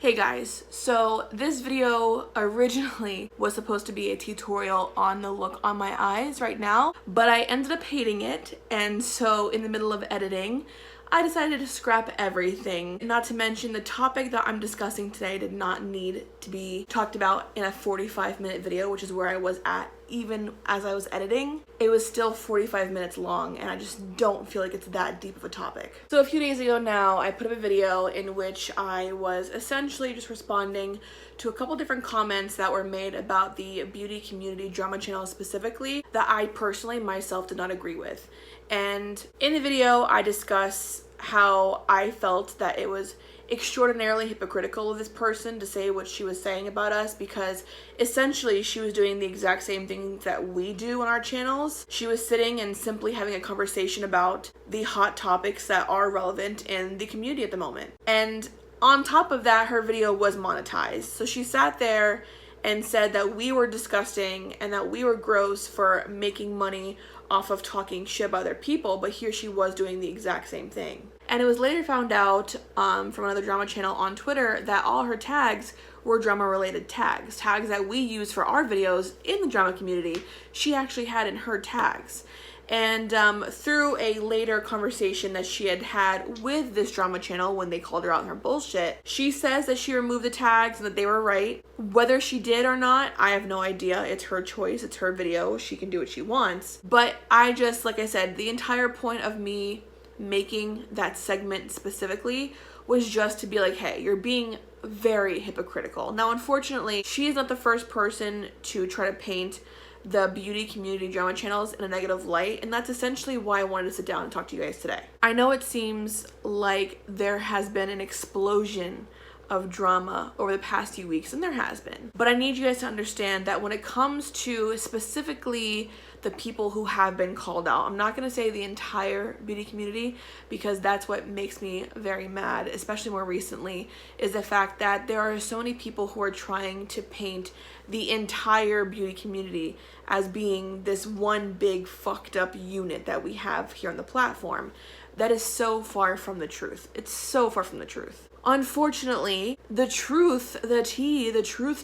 Hey guys, so this video originally was supposed to be a tutorial on the look on my eyes right now, but I ended up hating it, and so in the middle of editing, I decided to scrap everything. Not to mention the topic that I'm discussing today did not need to be talked about in a 45-minute video, which is where I was at even as I was editing. It was still 45 minutes long, and I just don't feel like it's that deep of a topic. So a few days ago now, I put up a video in which I was essentially just responding to a couple different comments that were made about the beauty community drama channel specifically that I personally myself did not agree with. And in the video, I discuss how I felt that it was extraordinarily hypocritical of this person to say what she was saying about us, because essentially she was doing the exact same things that we do on our channels. She was sitting and simply having a conversation about the hot topics that are relevant in the community at the moment. And on top of that, her video was monetized. So she sat there and said that we were disgusting and that we were gross for making money off of talking shit about other people, but here she was doing the exact same thing. And it was later found out from another drama channel on Twitter that all her tags were drama related tags that we use for our videos in the drama community. She actually had in her tags. And through a later conversation that she had with this drama channel when they called her out on her bullshit, she says that she removed the tags and that they were right. Whether she did or not, I have no idea. It's her choice. It's her video. She can do what she wants. But I just, like I said, the entire point of me making that segment specifically was just to be like, hey, you're being very hypocritical. Now, unfortunately, she is not the first person to try to paint the beauty community drama channels in a negative light, and that's essentially why I wanted to sit down and talk to you guys today. I know it seems like there has been an explosion of drama over the past few weeks, and there has been, but I need you guys to understand that when it comes to specifically the people who have been called out, I'm not going to say the entire beauty community, because that's what makes me very mad, especially more recently, is the fact that there are so many people who are trying to paint the entire beauty community as being this one big fucked up unit that we have here on the platform. That is so far from the truth. It's so far from the truth. Unfortunately, the truth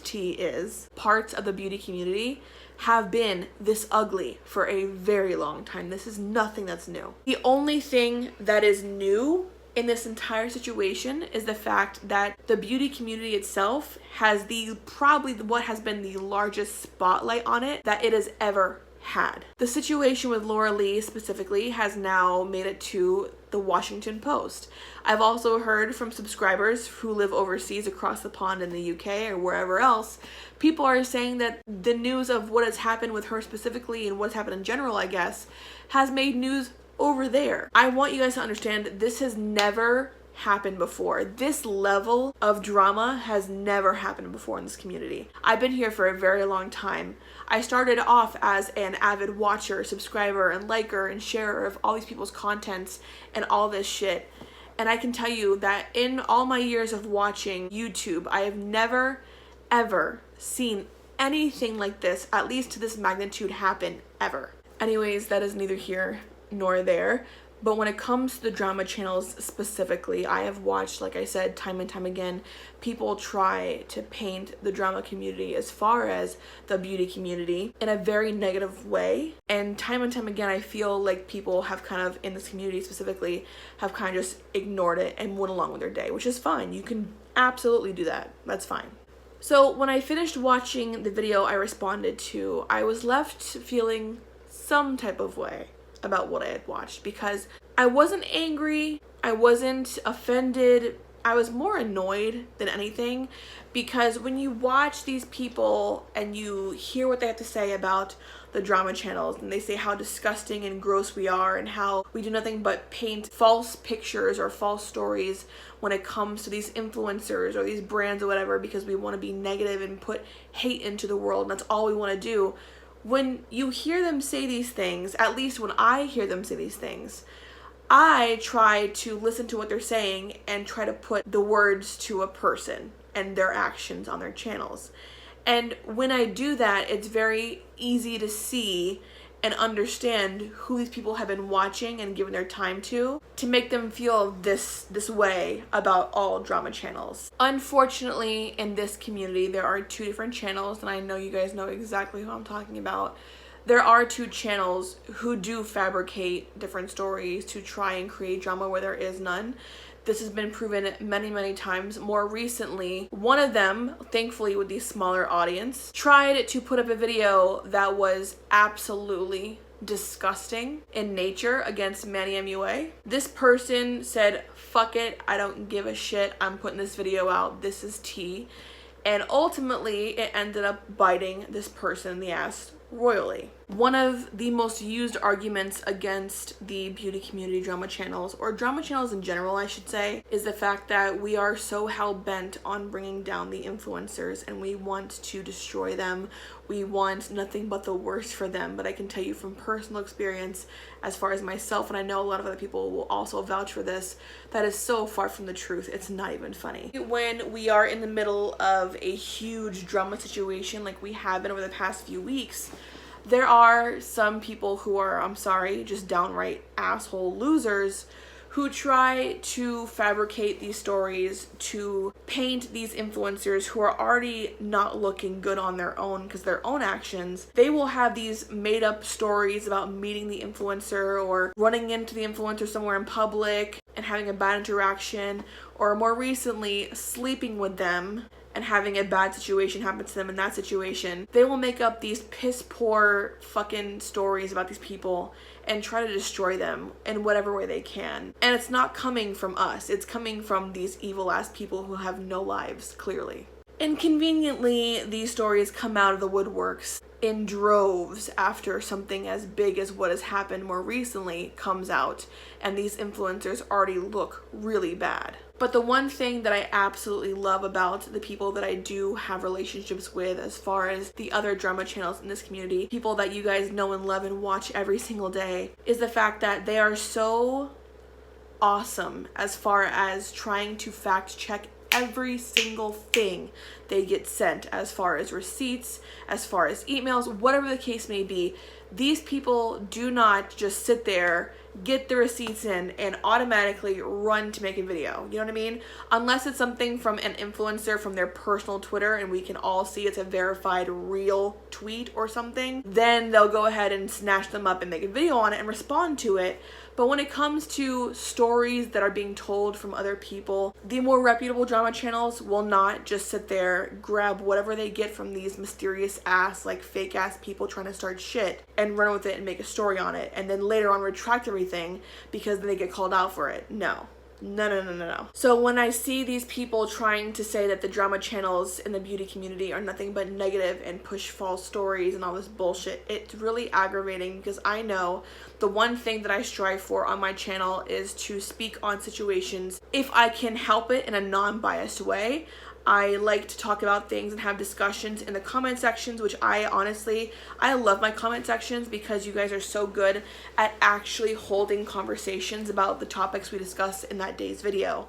tea is parts of the beauty community have been this ugly for a very long time. This is nothing that's new. The only thing that is new in this entire situation is the fact that the beauty community itself has probably what has been the largest spotlight on it that it has ever had. The situation with Laura Lee specifically has now made it to the Washington Post. I've also heard from subscribers who live overseas across the pond in the UK or wherever else, people are saying that the news of what has happened with her specifically and what's happened in general, I guess, has made news over there. I want you guys to understand this has never happened before. This level of drama has never happened before in this community. I've been here for a very long time. I started off as an avid watcher, subscriber, and liker and sharer of all these people's contents and all this shit. And I can tell you that in all my years of watching YouTube, I have never, ever seen anything like this, at least to this magnitude, happen ever. Anyways, that is neither here nor there. But when it comes to the drama channels specifically, I have watched, like I said, time and time again, people try to paint the drama community as far as the beauty community in a very negative way. And time again, I feel like people have kind of, in this community specifically, have kind of just ignored it and went along with their day, which is fine. You can absolutely do that. That's fine. So when I finished watching the video I responded to, I was left feeling some type of way about what I had watched, because I wasn't angry, I wasn't offended, I was more annoyed than anything, because when you watch these people and you hear what they have to say about the drama channels, and they say how disgusting and gross we are and how we do nothing but paint false pictures or false stories when it comes to these influencers or these brands or whatever, because we want to be negative and put hate into the world, and that's all we want to do. When you hear them say these things, at least when I hear them say these things, I try to listen to what they're saying and try to put the words to a person and their actions on their channels. And when I do that, it's very easy to see and understand who these people have been watching and giving their time to make them feel this way about all drama channels. Unfortunately, in this community, there are two different channels, and I know you guys know exactly who I'm talking about. There are two channels who do fabricate different stories to try and create drama where there is none. This has been proven many, many times. More recently, one of them, thankfully with the smaller audience, tried to put up a video that was absolutely disgusting in nature against Manny MUA. This person said, fuck it, I don't give a shit, I'm putting this video out, this is tea. And ultimately, it ended up biting this person in the ass royally. One of the most used arguments against the beauty community drama channels, or drama channels in general I should say, is the fact that we are so hell-bent on bringing down the influencers and we want to destroy them. We want nothing but the worst for them. But I can tell you from personal experience, as far as myself, and I know a lot of other people will also vouch for this, that is so far from the truth, it's not even funny. When we are in the middle of a huge drama situation like we have been over the past few weeks, there are some people who are, I'm sorry, just downright asshole losers who try to fabricate these stories to paint these influencers who are already not looking good on their own because their own actions. They will have these made up stories about meeting the influencer or running into the influencer somewhere in public and having a bad interaction, or more recently, sleeping with them and having a bad situation happen to them in that situation. They will make up these piss poor fucking stories about these people and try to destroy them in whatever way they can. And it's not coming from us, it's coming from these evil ass people who have no lives, clearly. And conveniently, these stories come out of the woodworks in droves after something as big as what has happened more recently comes out, and these influencers already look really bad. But the one thing that I absolutely love about the people that I do have relationships with, as far as the other drama channels in this community, people that you guys know and love and watch every single day, is the fact that they are so awesome as far as trying to fact check every single thing they get sent, as far as receipts, as far as emails, whatever the case may be. These people do not just sit there, get the receipts in, and automatically run to make a video. You know what I mean? Unless it's something from an influencer from their personal Twitter and we can all see it's a verified real tweet or something, then they'll go ahead and snatch them up and make a video on it and respond to it. But when it comes to stories that are being told from other people, the more reputable drama channels will not just sit there, grab whatever they get from these mysterious ass, like fake ass people trying to start shit and run with it and make a story on it, and then later on retract everything because then they get called out for it. No. No. So when I see these people trying to say that the drama channels in the beauty community are nothing but negative and push false stories and all this bullshit, it's really aggravating, because I know the one thing that I strive for on my channel is to speak on situations if I can help it in a non-biased way. I like to talk about things and have discussions in the comment sections, which I love my comment sections because you guys are so good at actually holding conversations about the topics we discuss in that day's video.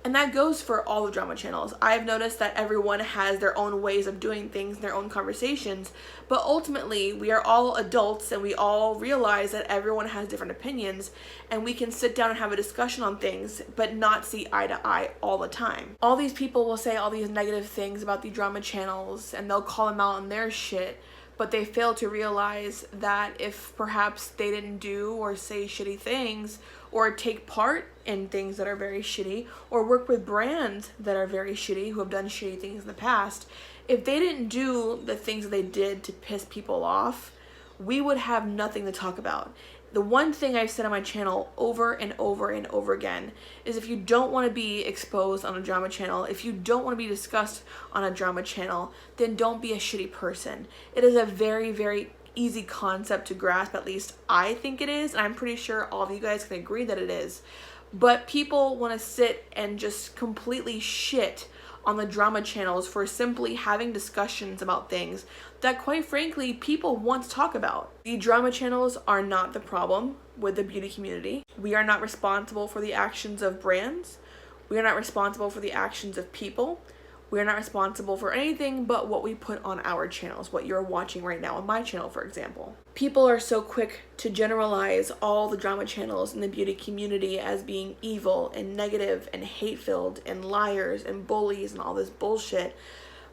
And that goes for all the drama channels. I've noticed that everyone has their own ways of doing things, their own conversations, but ultimately we are all adults and we all realize that everyone has different opinions, and we can sit down and have a discussion on things but not see eye to eye all the time. All these people will say all these negative things about the drama channels and they'll call them out on their shit, but they fail to realize that if perhaps they didn't do or say shitty things or take part in things that are very shitty or work with brands that are very shitty who have done shitty things in the past, if they didn't do the things that they did to piss people off, we would have nothing to talk about. The one thing I've said on my channel over and over and over again is if you don't want to be exposed on a drama channel, if you don't want to be discussed on a drama channel, then don't be a shitty person. It is a very, very easy concept to grasp, at least I think it is, and I'm pretty sure all of you guys can agree that it is. But people want to sit and just completely shit on the drama channels for simply having discussions about things that, quite frankly, people want to talk about. The drama channels are not the problem with the beauty community. We are not responsible for the actions of brands. We are not responsible for the actions of people. We're not responsible for anything but what we put on our channels, what you're watching right now on my channel, for example. People are so quick to generalize all the drama channels in the beauty community as being evil and negative and hate-filled and liars and bullies and all this bullshit,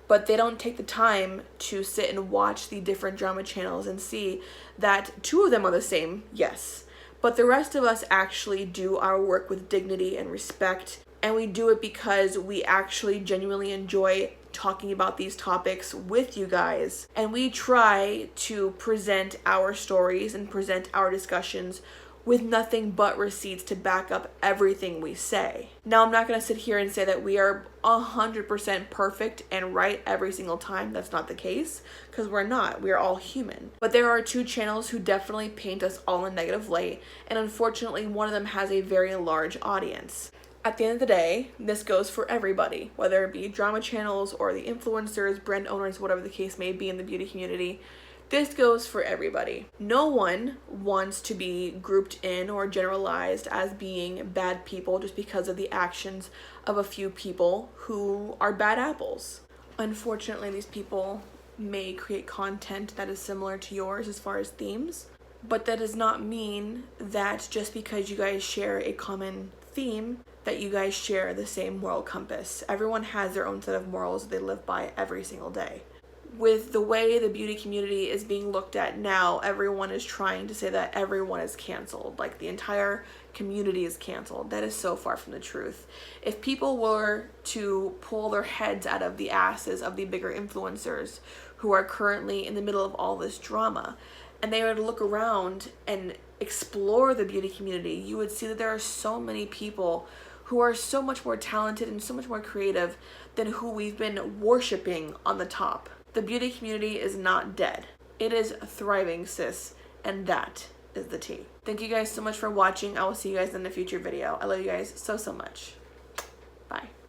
but they don't take the time to sit and watch the different drama channels and see that 2 of them are the same, yes, but the rest of us actually do our work with dignity and respect, and we do it because we actually genuinely enjoy talking about these topics with you guys, and we try to present our stories and present our discussions with nothing but receipts to back up everything we say. Now, I'm not going to sit here and say that we are 100% perfect and right every single time. That's not the case, because we're not. We are all human. But there are 2 channels who definitely paint us all in a negative light, and unfortunately, one of them has a very large audience. At the end of the day, this goes for everybody, whether it be drama channels or the influencers, brand owners, whatever the case may be in the beauty community. This goes for everybody. No one wants to be grouped in or generalized as being bad people just because of the actions of a few people who are bad apples. Unfortunately, these people may create content that is similar to yours as far as themes, but that does not mean that just because you guys share a common theme that you guys share the same moral compass. Everyone has their own set of morals that they live by every single day. With the way the beauty community is being looked at now, everyone is trying to say that everyone is canceled, like the entire community is canceled. That is so far from the truth. If people were to pull their heads out of the asses of the bigger influencers who are currently in the middle of all this drama, and they were to look around and explore the beauty community, you would see that there are so many people who are so much more talented and so much more creative than who we've been worshiping on the top. The beauty community is not dead. It is thriving, sis, and that is the tea. Thank you guys so much for watching. I will see you guys in a future video. I love you guys so much.